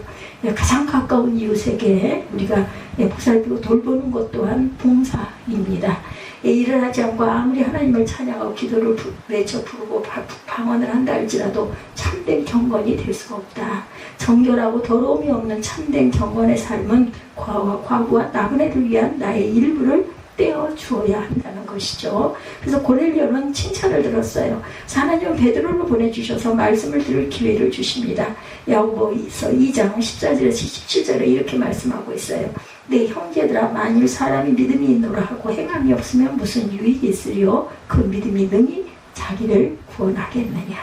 A: 가장 가까운 이웃에게 우리가 보살피고 돌보는 것 또한 봉사입니다. 일을 하지 않고 아무리 하나님을 찬양하고 기도를 외쳐 부르고 방언을 한다 할지라도 참된 경건이 될 수가 없다. 정결하고 더러움이 없는 참된 경건의 삶은 고아와 과부와 나그네를 위한 나의 일부를 떼어 주어야 한다는 것이죠. 그래서 고넬료는 칭찬을 들었어요. 하나님은 베드로를 보내주셔서 말씀을 들을 기회를 주십니다. 야고보서 2장 14절에서 17절에 이렇게 말씀하고 있어요. 내 형제들아, 만일 사람이 믿음이 있노라 하고 행함이 없으면 무슨 유익이 있으리요? 그 믿음이 능히 자기를 구원하겠느냐.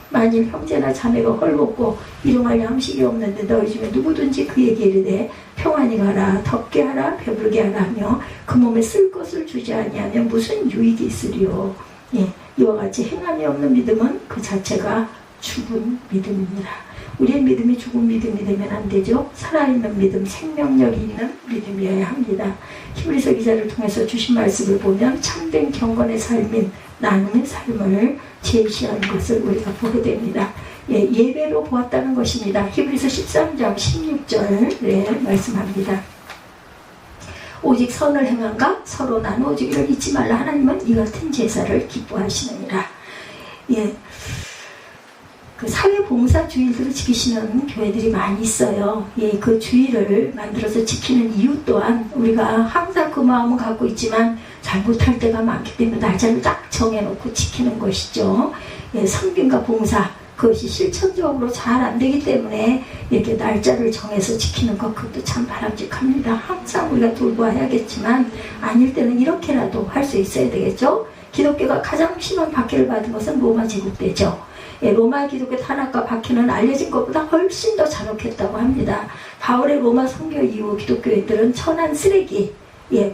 A: 만일 형제나 자매가 헐벗고 일용할 양식이 없는데 너희 중에 누구든지 그에게 이르되 평안히 가라, 덥게 하라, 배불게 하라 하며 그 몸에 쓸 것을 주지 아니하면 무슨 유익이 있으리요. 이와 같이 행함이 없는 믿음은 그 자체가 죽은 믿음입니다. 우리의 믿음이 죽은 믿음이 되면 안 되죠. 살아있는 믿음, 생명력이 있는 믿음이어야 합니다. 히브리서 기자를 통해서 주신 말씀을 보면 참된 경건의 삶인 나눔의 삶을 제시하는 것을 우리가 보게 됩니다. 예배로 보았다는 것입니다. 히브리서 13장 16절에 말씀합니다. 오직 선을 행한가 서로 나누어주기를 잊지 말라. 하나님은 이 같은 제사를 기뻐하시느니라. 그 사회봉사 주일들을 지키시는 교회들이 많이 있어요. 그 주일을 만들어서 지키는 이유 또한 우리가 항상 그 마음은 갖고 있지만 잘못할 때가 많기 때문에 날짜를 딱 정해놓고 지키는 것이죠. 섬김과 봉사, 그것이 실천적으로 잘 안 되기 때문에 이렇게 날짜를 정해서 지키는 것, 그것도 참 바람직합니다. 항상 우리가 돌보아야겠지만 아닐 때는 이렇게라도 할 수 있어야 되겠죠. 기독교가 가장 심한 박해를 받은 것은 로마 제국 때죠. 로마 기독교 탄압과 박해는 알려진 것보다 훨씬 더 잔혹했다고 합니다. 바울의 로마 선교 이후 기독교인들은 천한 쓰레기,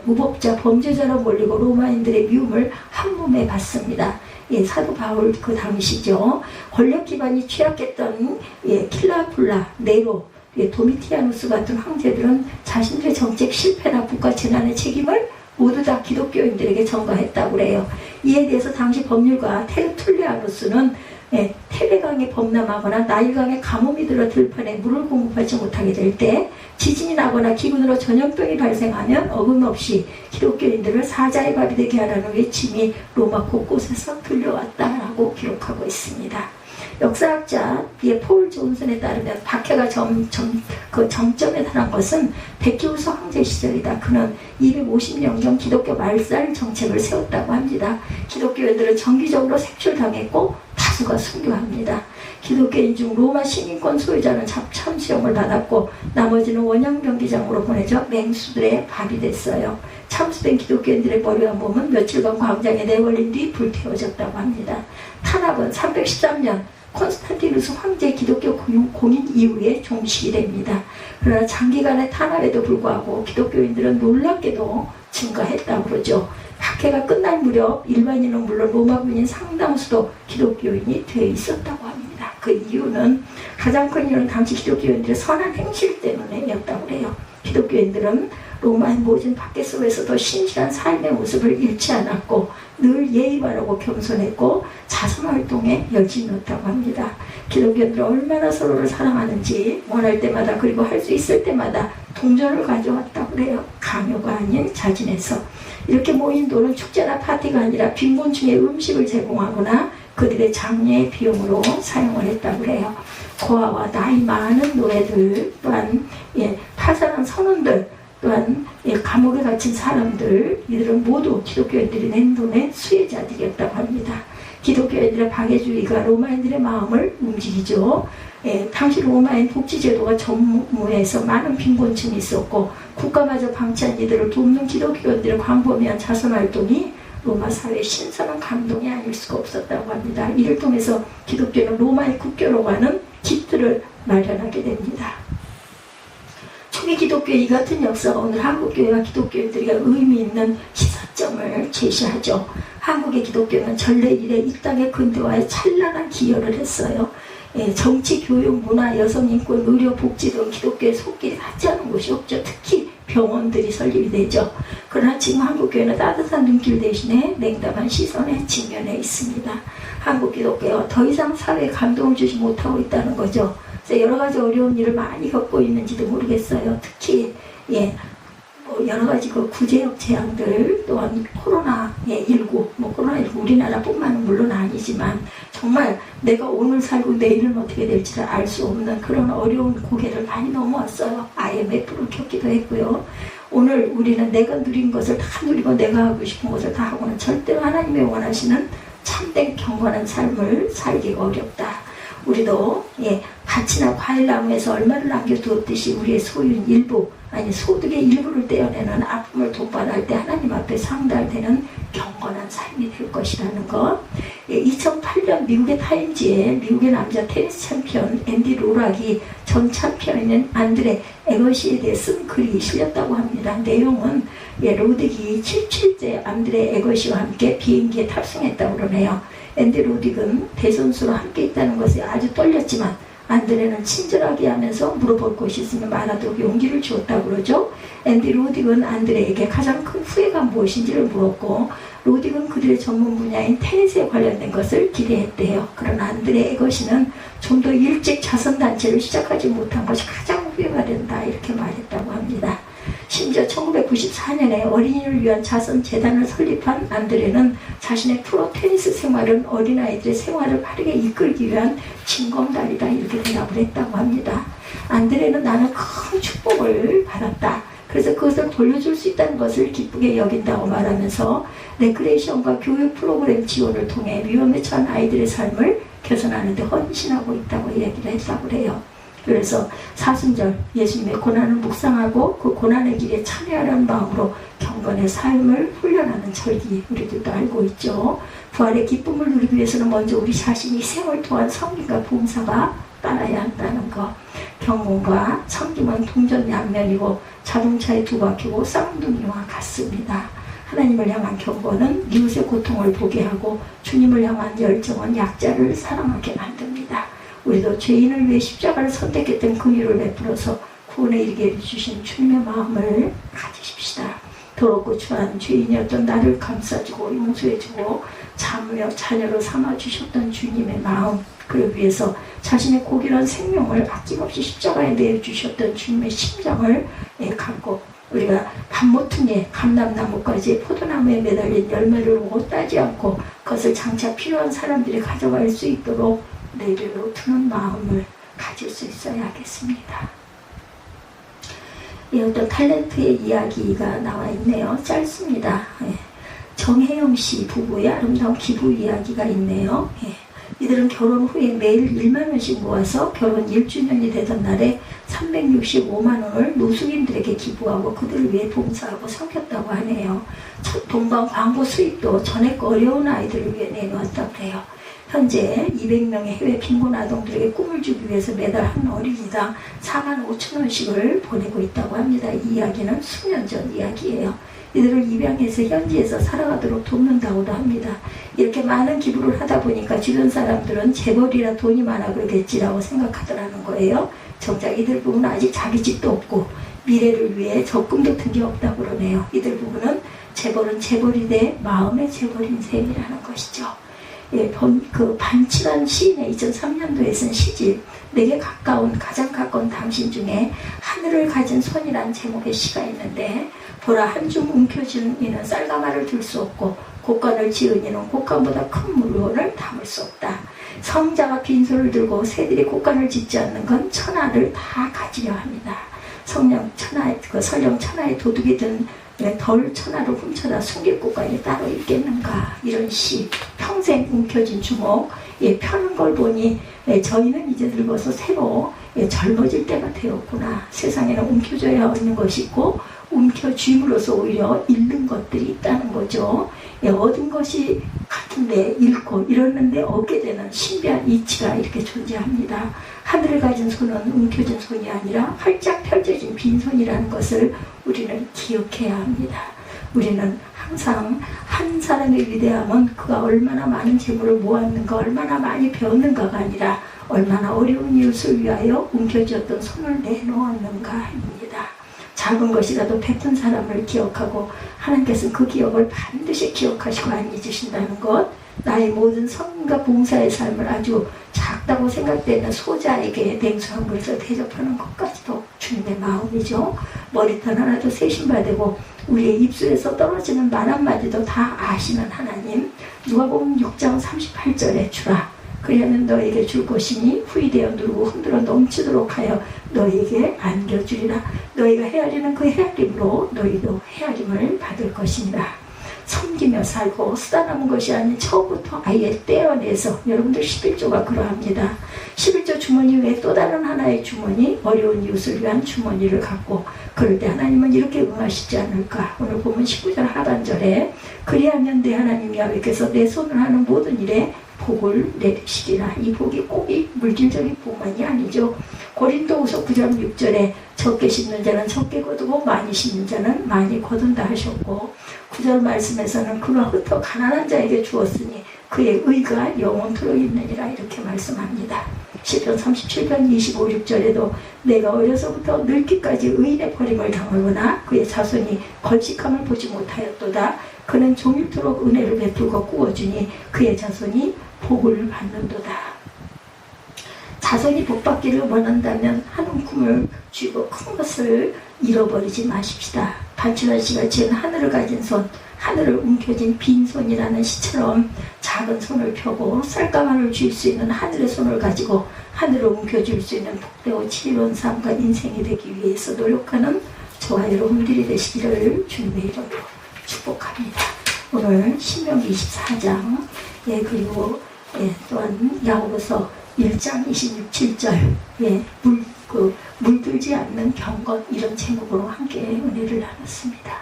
A: 무법자, 범죄자로 몰리고 로마인들의 미움을 한 몸에 받습니다. 사도 바울 그 당시죠. 권력 기반이 취약했던 킬라풀라, 네로, 도미티아누스 같은 황제들은 자신들의 정책 실패나 국가 재난의 책임을 모두 다 기독교인들에게 전가했다고 그래요. 이에 대해서 당시 법률가 테르툴리아누스는 테베강에 범람하거나 나일강에 가뭄이 들어 들판에 물을 공급하지 못하게 될 때, 지진이 나거나 기근으로 전염병이 발생하면 어김없이 기독교인들을 사자의 밥이 되게 하라는 외침이 로마 곳곳에서 들려왔다라고 기록하고 있습니다. 역사학자 폴 존슨에 따르면 박해가 정점에 달한 것은 데키우스 황제 시절이다. 그는 250년경 기독교 말살 정책을 세웠다고 합니다. 기독교인들은 정기적으로 색출당했고 다수가 순교합니다. 기독교인 중 로마 시민권 소유자는 참수형을 받았고 나머지는 원형 병기장으로 보내져 맹수들의 밥이 됐어요. 참수된 기독교인들의 머리와 몸은 며칠간 광장에 내걸린 뒤 불태워졌다고 합니다. 탄압은 313년 콘스탄티누스 황제 기독교 공인 이후에 종식이 됩니다. 그러나 장기간의 탄압에도 불구하고 기독교인들은 놀랍게도 증가했다고 그러죠. 박해가 끝날 무렵 일반인은 물론 로마 군인 상당수도 기독교인이 되어 있었다고 합니다. 그 이유는, 가장 큰 이유는 당시 기독교인들의 선한 행실 때문에였다고 해요. 기독교인들은 로마의 모진 박해 속에서도 신실한 삶의 모습을 잃지 않았고 늘 예의 바르고 겸손했고 자선활동에 열심이었다고 합니다. 기독교인들은 얼마나 서로를 사랑하는지 원할 때마다, 그리고 할 수 있을 때마다 동전을 가져왔다고 그래요. 강요가 아닌 자진해서. 이렇게 모인 돈은 축제나 파티가 아니라 빈곤층에 음식을 제공하거나 그들의 장례의 비용으로 사용을 했다고 해요. 고아와 나이 많은 노예들, 또한 파산한 선원들, 또한 감옥에 갇힌 사람들, 이들은 모두 기독교인들이 낸 돈의 수혜자들이었다고 합니다. 기독교인들의 박애주의가 로마인들의 마음을 움직이죠. 당시 로마인 복지제도가 전무해서 많은 빈곤층이 있었고 국가마저 방치한 이들을 돕는 기독교인들의 광범위한 자선활동이 로마 사회의 신선한 감동이 아닐 수가 없었다고 합니다. 이를 통해서 기독교는 로마의 국교로 가는 길들을 마련하게 됩니다. 초기 기독교의 이 같은 역사가 오늘 한국교회와 기독교인들에게 의미 있는 시사점을 제시하죠. 한국의 기독교는 전래 이래 이 땅의 근대화에 찬란한 기여를 했어요. 정치, 교육, 문화, 여성인권, 의료, 복지 등 기독교의 손길이 닿지 않은 곳이 없죠. 특히 병원들이 설립이 되죠. 그러나 지금 한국교회는 따뜻한 눈길 대신에 냉담한 시선에 직면해 있습니다. 한국 기독교가 더 이상 사회에 감동을 주지 못하고 있다는 거죠. 그래서 여러 가지 어려운 일을 많이 겪고 있는지도 모르겠어요. 특히 여러 가지 구제역 재앙들, 또한 코로나19, 코로나19 우리나라뿐만은 물론 아니지만 정말 내가 오늘 살고 내일은 어떻게 될지를 알 수 없는 그런 어려운 고개를 많이 넘어왔어요. IMF를 겪기도 했고요. 오늘 우리는 내가 누린 것을 다 누리고 내가 하고 싶은 것을 다 하고는 절대로 하나님의 원하시는 참된 경건한 삶을 살기가 어렵다. 우리도 밭이나 과일나무에서 얼마를 남겨두었듯이 우리의 소유인 일부, 아니 소득의 일부를 떼어내는 아픔을 동반할 때 하나님 앞에 상달되는 경건한 삶이 될 것이라는 것. 2008년 미국의 타임지에 미국의 남자 테니스 챔피언 앤디 로락이 전 챔피언인 안드레 에거시에 대해 쓴 글이 실렸다고 합니다. 내용은 로딕이 77세 안드레 에거시와 함께 비행기에 탑승했다고 그러네요. 앤디 로딕은 대선수로 함께 있다는 것에 아주 떨렸지만 안드레는 친절하게 하면서 물어볼 것이 있으면 말하도록 용기를 주었다고 그러죠. 앤디 로딕은 안드레에게 가장 큰 후회가 무엇인지를 물었고, 로딕은 그들의 전문 분야인 테니스에 관련된 것을 기대했대요. 그러나 안드레 에거시는 좀 더 일찍 자선단체를 시작하지 못한 것이 가장 후회가 된다, 이렇게 말했다고 합니다. 심지어 1994년에 어린이를 위한 자선재단을 설립한 안드레는 자신의 프로 테니스 생활은 어린아이들의 생활을 바르게 이끌기 위한 징검다리다, 이렇게 대답을 했다고 합니다. 안드레는 나는 큰 축복을 받았다. 그래서 그것을 돌려줄 수 있다는 것을 기쁘게 여긴다고 말하면서 레크레이션과 교육 프로그램 지원을 통해 위험에 처한 아이들의 삶을 개선하는 데 헌신하고 있다고 얘기를 했다고 해요. 그래서 사순절 예수님의 고난을 묵상하고 그 고난의 길에 참여하라는 마음으로 경건의 삶을 훈련하는 절기, 우리들도 알고 있죠. 부활의 기쁨을 누리기 위해서는 먼저 우리 자신이 생을 통한 섬김과 봉사가 따라야 한다는 것. 경건과 섬김은 동전양면이고 자동차의 두 바퀴고 쌍둥이와 같습니다. 하나님을 향한 경건은 이웃의 고통을 보게 하고 주님을 향한 열정은 약자를 사랑하게 만듭니다. 우리도 죄인을 위해 십자가를 선택했던 그 일을 베풀어서 구원에 이르게 해주신 주님의 마음을 가지십시다. 더럽고 추한 죄인이었던 나를 감싸주고 용서해주고 자녀로 삼아주셨던 주님의 마음, 그를 위해서 자신의 고귀한 생명을 아낌없이 십자가에 내어주셨던 주님의 심장을 갖고 우리가 밤모퉁이에 감람나무까지 포도나무에 매달린 열매를 못 따지 않고 그것을 장차 필요한 사람들이 가져갈 수 있도록 내려 두는 마음을 가질 수 있어야겠습니다. 어떤 탤런트의 이야기가 나와 있네요. 짧습니다. 정혜영 씨 부부의 아름다운 기부 이야기가 있네요. 이들은 결혼 후에 매일 1만 원씩 모아서 결혼 1주년이 되던 날에 365만 원을 노숙인들에게 기부하고 그들을 위해 봉사하고 섬겼다고 하네요. 동방 광고 수입도 전액 어려운 아이들을 위해 내놓았다고 해요. 현재 200명의 해외 빈곤 아동들에게 꿈을 주기 위해서 매달 한 어린이당 4만 5천 원씩을 보내고 있다고 합니다. 이 이야기는 수년 전 이야기예요. 이들을 입양해서 현지에서 살아가도록 돕는다고도 합니다. 이렇게 많은 기부를 하다 보니까 주변 사람들은 재벌이라 돈이 많아 그러겠지라고 생각하더라는 거예요. 정작 이들 부부는 아직 자기 집도 없고 미래를 위해 적금 같은 게 없다고 그러네요. 이들 부부는 재벌은 재벌이 돼 마음의 재벌인 셈이라는 것이죠. 그 반치란 시인의 2003년도에 쓴 시집 내게 가장 가까운 당신 중에 하늘을 가진 손이란 제목의 시가 있는데, 보라 한줌 움켜쥐는 이는 쌀가마를 들 수 없고 곡간을 지은 이는 곡간보다 큰 물건을 담을 수 없다. 성자가 빈손을 들고 새들이 곡간을 짓지 않는 건 천하를 다 가지려 합니다. 설령 천하의 도둑이 든 덜 천하를 훔쳐다 숨길 곳간이 따로 있겠는가. 이런 시, 평생 움켜쥔 주먹, 펴는 걸 보니 저희는 이제 늙어서 새로 젊어질 때가 되었구나. 세상에는 움켜줘야 얻는 것이 있고 움켜쥐므로써 오히려 잃는 것들이 있다는 거죠. 얻은 것이 같은데 잃고 잃었는데 얻게 되는 신비한 이치가 이렇게 존재합니다. 하늘을 가진 손은 움켜진 손이 아니라 활짝 펼쳐진 빈손이라는 것을 우리는 기억해야 합니다. 우리는 항상 한 사람의 위대함은 그가 얼마나 많은 재물을 모았는가, 얼마나 많이 배웠는가가 아니라 얼마나 어려운 이웃을 위하여 움켜쥐었던 손을 내놓았는가입니다. 작은 것이라도 베푼 사람을 기억하고 하나님께서는 그 기억을 반드시 기억하시고 안 잊으신다는 것, 나의 모든 성과 봉사의 삶을 아주 작다고 생각되는 소자에게 냉수한 그릇을 대접하는 것까지도 주님의 마음이죠. 머리털 하나도 세신바되고 우리의 입술에서 떨어지는 말 한마디도 다 아시는 하나님, 누가복음 6장 38절에 주라 그리하면 너에게 줄 것이니 후이되어 누르고 흔들어 넘치도록 하여 너에게 안겨주리라. 너희가 헤아리는 그 헤아림으로 너희도 헤아림을 받을 것이니라. 섬기며 살고 쓰다 남은 것이 아닌 처음부터 아예 떼어내서, 여러분들 11조가 그러합니다. 11조 주머니 외에 또 다른 하나의 주머니, 어려운 이웃을 위한 주머니를 갖고 그럴 때 하나님은 이렇게 응하시지 않을까. 오늘 보면 19절 하반절에 그리하면 내 하나님 야훼께서 내 손을 하는 모든 일에 복을 내리시리라. 이 복이 꼭 물질적인 복만이 아니죠. 고린도후서 9장 6절에 적게 심는 자는 적게 거두고 많이 심는 자는 많이 거둔다 하셨고, 9절 말씀에서는 그가 흩어 가난한 자에게 주었으니 그의 의가 영원토록 있느니라 이렇게 말씀합니다. 시편 37편 25, 6절에도 내가 어려서부터 늙기까지 의인의 버림을 당하거나 그의 자손이 걸칙함을 보지 못하였도다. 그는 종일토록 은혜를 베풀고 꾸어주니 그의 자손이 복을 받는도다. 자손이 복받기를 원한다면 한 움큼을 쥐고 큰 것을 잃어버리지 마십시다. 반치란 씨가 지은 하늘을 가진 손, 하늘을 움켜쥔 빈손이라는 시처럼 작은 손을 펴고 쌀가마를 쥘 수 있는 하늘의 손을 가지고 하늘을 움켜쥘 수 있는 복되고 지혜로운 삶과 인생이 되기 위해서 노력하는 저와 여러분들이 되시기를 주님의 이름으로 축복합니다. 오늘 신명기 24장 그리고 또한 야고보서 1장 26, 7절 물들지 않는 경건, 이런 제목으로 함께 은혜를 나눴습니다.